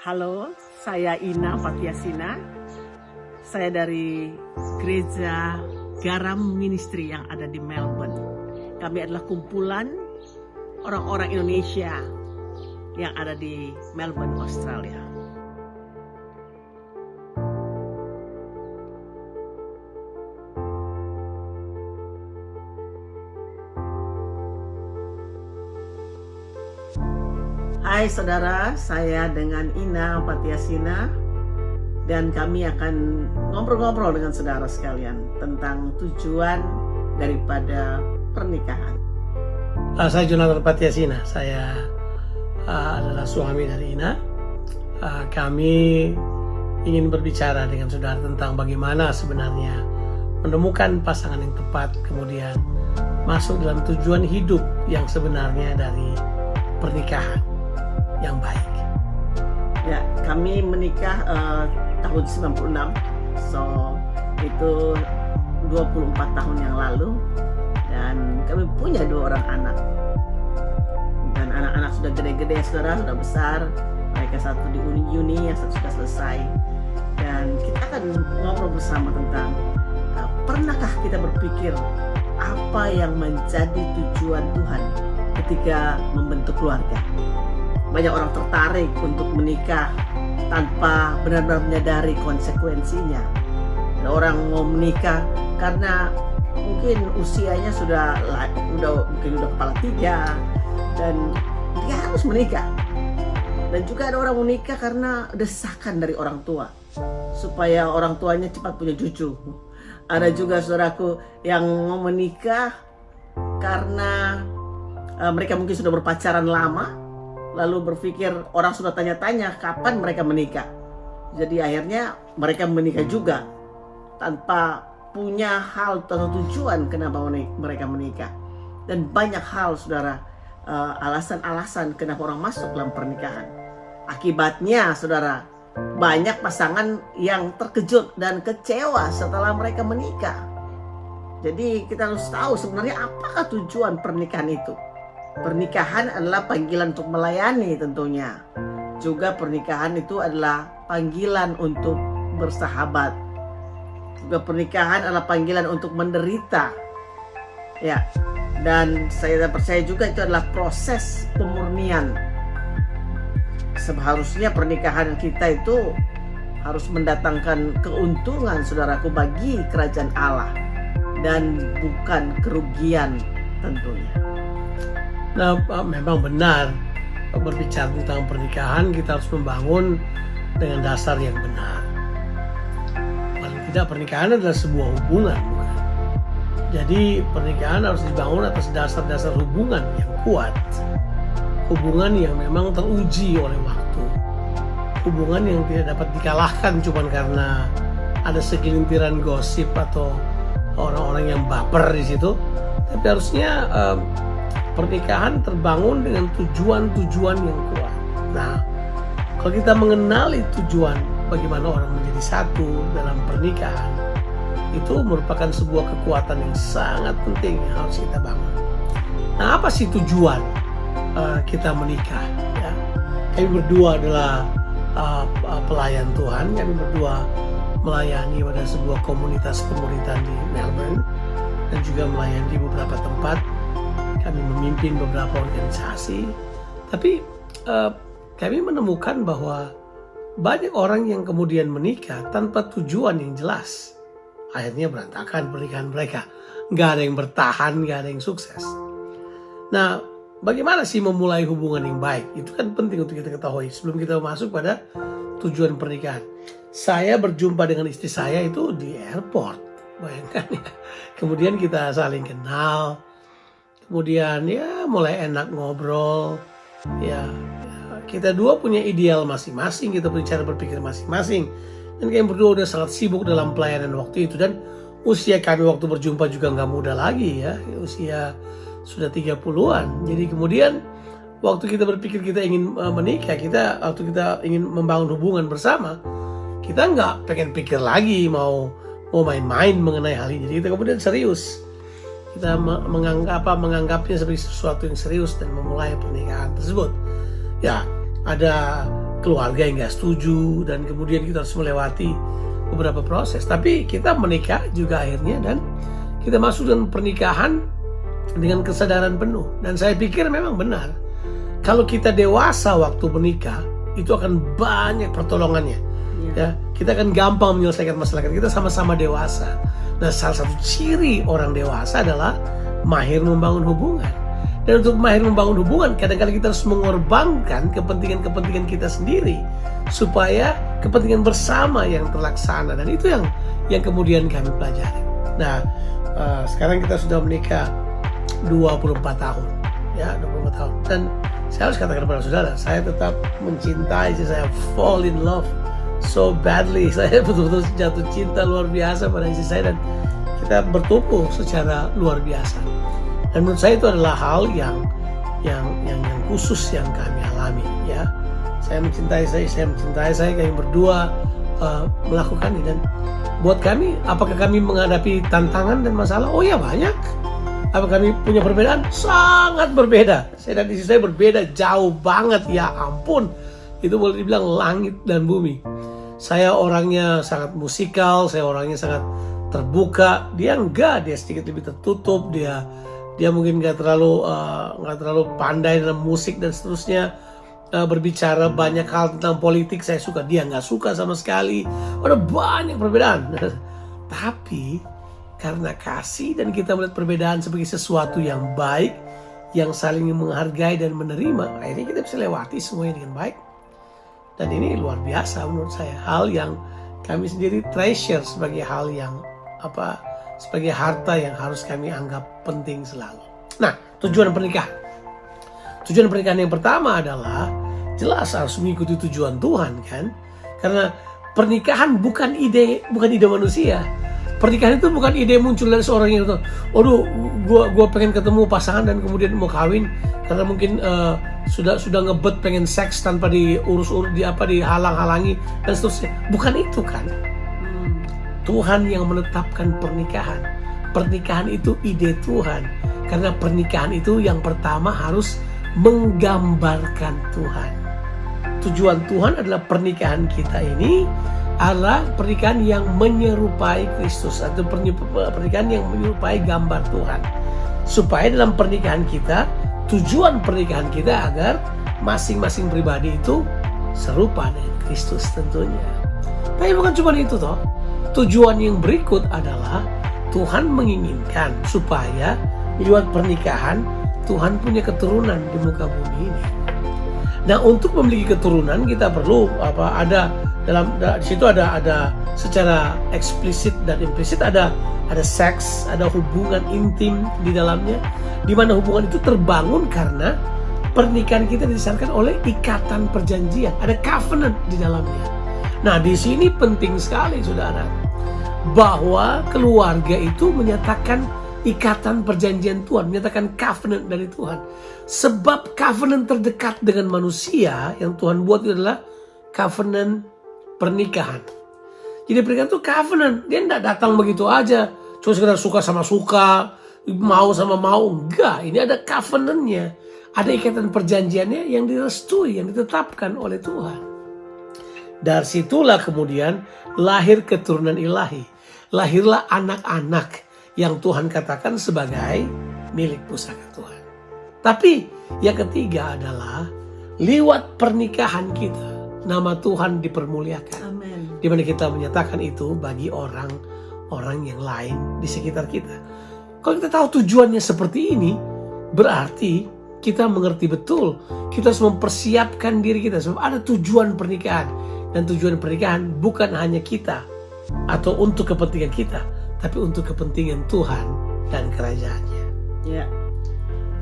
Halo, saya Ina Patiasina. Saya dari Gereja Garam Ministry yang ada di Melbourne. Kami adalah kumpulan orang-orang Indonesia yang ada di Melbourne, Australia. Hai saudara, saya dengan Ina Patiasina dan kami akan ngobrol-ngobrol dengan saudara sekalian tentang tujuan daripada pernikahan. Saya Jonathan Patiasina, saya adalah suami dari Ina. Kami ingin berbicara dengan saudara tentang bagaimana sebenarnya menemukan pasangan yang tepat, kemudian masuk dalam tujuan hidup yang sebenarnya dari pernikahan yang baik. Ya, kami menikah tahun 96, so itu 24 tahun yang lalu, dan kami punya 2 orang anak. Dan anak-anak sudah gede-gede, saudara, sudah besar. Mereka satu di uni, yang satu sudah selesai. Dan kita akan ngobrol bersama tentang pernahkah kita berpikir apa yang menjadi tujuan Tuhan ketika membentuk keluarga. Banyak orang tertarik untuk menikah tanpa benar-benar menyadari konsekuensinya. Ada orang mau menikah karena mungkin usianya sudah kepala 3 dan dia harus menikah. Dan juga ada orang menikah karena desakan dari orang tua supaya orang tuanya cepat punya cucu. Ada juga saudaraku yang mau menikah karena mereka mungkin sudah berpacaran lama, lalu berpikir orang sudah tanya-tanya kapan mereka menikah. Jadi akhirnya mereka menikah juga tanpa punya hal atau tujuan kenapa mereka menikah. Dan banyak hal saudara, alasan-alasan kenapa orang masuk dalam pernikahan. Akibatnya saudara, banyak pasangan yang terkejut dan kecewa setelah mereka menikah. Jadi kita harus tahu sebenarnya apakah tujuan pernikahan itu. Pernikahan adalah panggilan untuk melayani tentunya. Juga pernikahan itu adalah panggilan untuk bersahabat. Juga pernikahan adalah panggilan untuk menderita. Ya, dan saya percaya juga itu adalah proses pemurnian. Seharusnya pernikahan kita itu harus mendatangkan keuntungan saudaraku bagi kerajaan Allah dan bukan kerugian tentunya. Nah, memang benar berbicara tentang pernikahan kita harus membangun dengan dasar yang benar. Paling tidak pernikahan adalah sebuah hubungan, bukan? Jadi pernikahan harus dibangun atas dasar-dasar hubungan yang kuat. Hubungan yang memang teruji oleh waktu. Hubungan yang tidak dapat dikalahkan cuma karena ada segelintiran gosip atau orang-orang yang baper di situ. Tapi harusnya pernikahan terbangun dengan tujuan-tujuan yang kuat. Nah, kalau kita mengenali tujuan bagaimana orang menjadi satu dalam pernikahan, itu merupakan sebuah kekuatan yang sangat penting yang harus kita bangun. Nah, apa sih tujuan kita menikah? Ya, kami berdua adalah pelayan Tuhan. Kami berdua melayani pada sebuah komunitas pemuritan di Melbourne dan juga melayani di beberapa tempat. Kami memimpin beberapa organisasi, tapi kami menemukan bahwa banyak orang yang kemudian menikah tanpa tujuan yang jelas. Akhirnya berantakan pernikahan mereka. Nggak ada yang bertahan, nggak ada yang sukses. Nah, bagaimana sih memulai hubungan yang baik? Itu kan penting untuk kita ketahui sebelum kita masuk pada tujuan pernikahan. Saya berjumpa dengan istri saya itu di airport, bayangkan ya. Kemudian kita saling kenal. Kemudian ya mulai enak ngobrol, ya kita dua punya ideal masing-masing, kita punya cara berpikir masing-masing. Dan kami berdua udah sangat sibuk dalam pelayanan waktu itu. Dan usia kami waktu berjumpa juga nggak muda lagi ya, usia sudah 30-an. Jadi kemudian waktu kita berpikir kita ingin menikah, waktu kita ingin membangun hubungan bersama, kita nggak pengen pikir lagi mau main-main mengenai hal ini. Jadi kita kemudian serius. Kita menganggapnya sebagai sesuatu yang serius dan memulai pernikahan tersebut. Ya, ada keluarga yang nggak setuju, dan kemudian kita harus melewati beberapa proses. Tapi kita menikah juga akhirnya, dan kita masuk dalam pernikahan dengan kesadaran penuh. Dan saya pikir memang benar, kalau kita dewasa waktu menikah, itu akan banyak pertolongannya. Ya, kita akan gampang menyelesaikan masalah kita sama-sama dewasa. Nah, salah satu ciri orang dewasa adalah mahir membangun hubungan. Dan untuk mahir membangun hubungan, kadang-kadang kita harus mengorbankan kepentingan-kepentingan kita sendiri supaya kepentingan bersama yang terlaksana. Dan itu yang kemudian kami pelajari. Nah, sekarang kita sudah menikah 24 tahun, ya 24 tahun. Dan saya harus katakan kepada saudara, saya tetap mencintai, saya fall in love so badly. Saya betul-betul jatuh cinta luar biasa pada istri saya, dan kita bertumbuh secara luar biasa. Dan menurut saya itu adalah hal yang khusus yang kami alami, ya. Saya mencintai saya, kami berdua melakukan ini. Dan buat kami, apakah kami menghadapi tantangan dan masalah? Oh ya, banyak. Apakah kami punya perbedaan? Sangat berbeda. Saya dan istri saya berbeda jauh banget, ya ampun. Itu boleh dibilang langit dan bumi. Saya orangnya sangat musikal, saya orangnya sangat terbuka. Dia enggak, dia sedikit lebih tertutup. Dia mungkin nggak terlalu pandai dalam musik dan seterusnya. Berbicara banyak hal tentang politik, saya suka, dia nggak suka sama sekali. Ada banyak perbedaan. Tapi karena kasih dan kita melihat perbedaan sebagai sesuatu yang baik, yang saling menghargai dan menerima, akhirnya kita bisa lewati semuanya dengan baik. Dan ini luar biasa menurut saya, hal yang kami sendiri treasure sebagai hal yang sebagai harta yang harus kami anggap penting selalu. Nah, tujuan pernikahan. Tujuan pernikahan yang pertama adalah jelas harus mengikuti tujuan Tuhan, kan? Karena pernikahan bukan ide manusia. Pernikahan itu bukan ide muncul dari seorang yang itu, gua pengen ketemu pasangan dan kemudian mau kawin karena mungkin sudah ngebet pengen seks tanpa diurus-urus, dihalang-halangi dan seterusnya. Bukan itu, kan? Tuhan yang menetapkan pernikahan. Pernikahan itu ide Tuhan. Karena pernikahan itu yang pertama harus menggambarkan Tuhan. Tujuan Tuhan adalah pernikahan kita ini adalah pernikahan yang menyerupai Kristus, atau pernikahan yang menyerupai gambar Tuhan. Supaya dalam pernikahan kita, tujuan pernikahan kita agar masing-masing pribadi itu serupa dengan Kristus tentunya. Tapi bukan cuma itu toh. Tujuan yang berikut adalah Tuhan menginginkan supaya lewat pernikahan Tuhan punya keturunan di muka bumi ini. Nah, untuk memiliki keturunan kita perlu di situ ada secara eksplisit dan implisit ada seks, ada hubungan intim di dalamnya, di mana hubungan itu terbangun karena pernikahan kita didasarkan oleh ikatan perjanjian, ada covenant di dalamnya. Nah, di sini penting sekali saudara, bahwa keluarga itu menyatakan ikatan perjanjian Tuhan, menyatakan covenant dari Tuhan. Sebab covenant terdekat dengan manusia yang Tuhan buat itu adalah covenant pernikahan. Jadi pernikahan itu covenant, dia tidak datang begitu aja, cuma sekedar suka sama suka, mau sama mau, enggak. Ini ada covenantnya, ada ikatan perjanjiannya yang direstui, yang ditetapkan oleh Tuhan. Dari situlah kemudian lahir keturunan ilahi. Lahirlah anak-anak yang Tuhan katakan sebagai milik pusaka Tuhan. Tapi yang ketiga adalah lewat pernikahan kita nama Tuhan dipermuliakan. Amin. Di mana kita menyatakan itu bagi orang yang lain di sekitar kita. Kalau kita tahu tujuannya seperti ini, berarti kita mengerti betul kita harus mempersiapkan diri kita sebab ada tujuan pernikahan. Dan tujuan pernikahan bukan hanya kita atau untuk kepentingan kita, tapi untuk kepentingan Tuhan dan kerajaannya. Ya.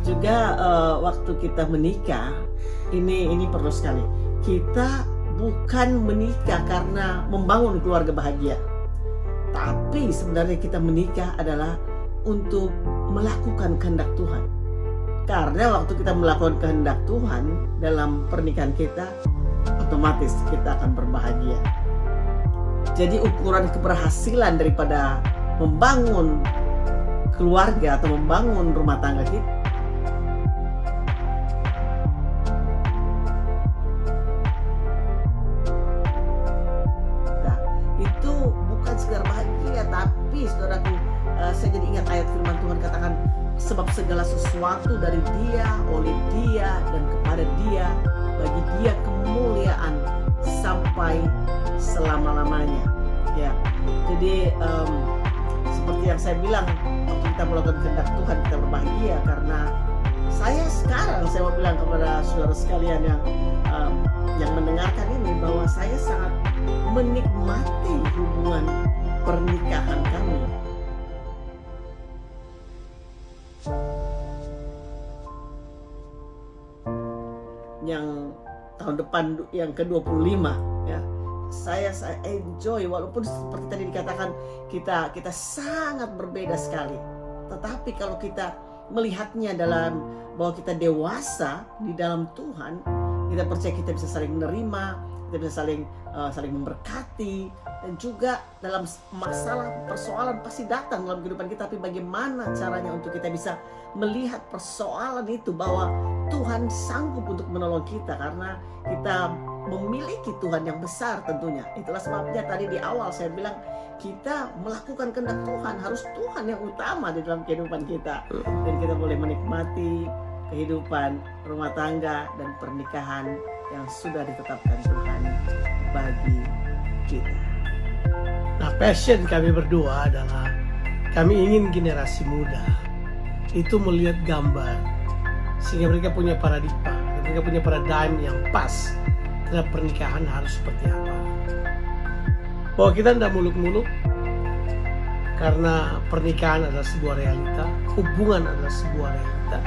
Juga waktu kita menikah, ini perlu sekali. Kita bukan menikah karena membangun keluarga bahagia. Tapi sebenarnya kita menikah adalah untuk melakukan kehendak Tuhan. Karena waktu kita melakukan kehendak Tuhan dalam pernikahan kita, otomatis kita akan berbahagia. Jadi ukuran keberhasilan daripada membangun keluarga atau membangun rumah tangga kita sebab segala sesuatu dari Dia, oleh Dia, dan kepada Dia, bagi Dia kemuliaan sampai selama-lamanya. Ya, jadi seperti yang saya bilang, waktu kita melakukan kehendak Tuhan kita berbahagia, karena saya mau bilang kepada saudara sekalian yang mendengarkan ini, bahwa saya sangat menikmati hubungan pernikahan kami. Yang tahun depan yang ke-25, ya, saya enjoy, walaupun seperti tadi dikatakan kita sangat berbeda sekali, tetapi kalau kita melihatnya dalam bahwa kita dewasa di dalam Tuhan, kita percaya kita bisa saling menerima, kita bisa saling memberkati, dan juga dalam masalah persoalan pasti datang dalam kehidupan kita, tapi bagaimana caranya untuk kita bisa melihat persoalan itu bahwa Tuhan sanggup untuk menolong kita, karena kita memiliki Tuhan yang besar tentunya. Itulah sebabnya tadi di awal saya bilang kita melakukan kehendak Tuhan, harus Tuhan yang utama di dalam kehidupan kita, dan kita boleh menikmati kehidupan rumah tangga dan pernikahan yang sudah ditetapkan Tuhan bagi kita. Nah, passion kami berdua adalah kami ingin generasi muda itu melihat gambar, sehingga mereka punya paradigma, mereka punya paradigm yang pas terhadap pernikahan harus seperti apa. Bahwa kita tidak muluk-muluk, karena pernikahan adalah sebuah realita, hubungan adalah sebuah realita,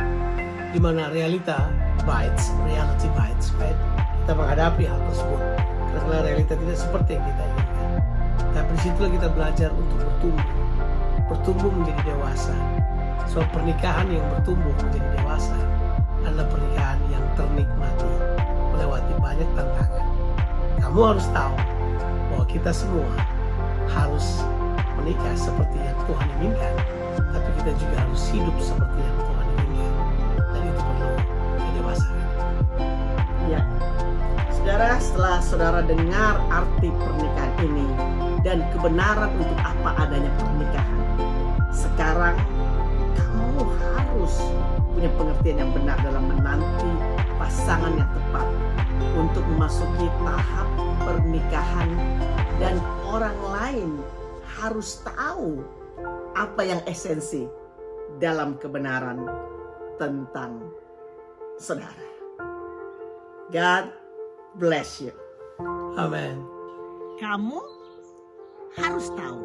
di mana reality bites, right? Kita menghadapi hal tersebut, karena realita tidak seperti yang kita inginkan. Tapi disitulah kita belajar untuk bertumbuh menjadi dewasa. So pernikahan yang bertumbuh menjadi dewasa adalah pernikahan yang ternikmati, melewati banyak tantangan. Kamu harus tahu bahwa kita semua harus menikah seperti yang Tuhan inginkan, tapi kita juga harus hidup seperti yang Tuhan inginkan, dan itu perlu kedewasaan. Ya, saudara, setelah saudara dengar arti pernikahan ini dan kebenaran untuk apa adanya pernikahan, sekarang kamu harus punya pengertian yang benar dalam menanti pasangan yang tepat untuk memasuki tahap pernikahan, dan orang lain harus tahu apa yang esensi dalam kebenaran tentang saudara. God bless you. Amen. Kamu harus tahu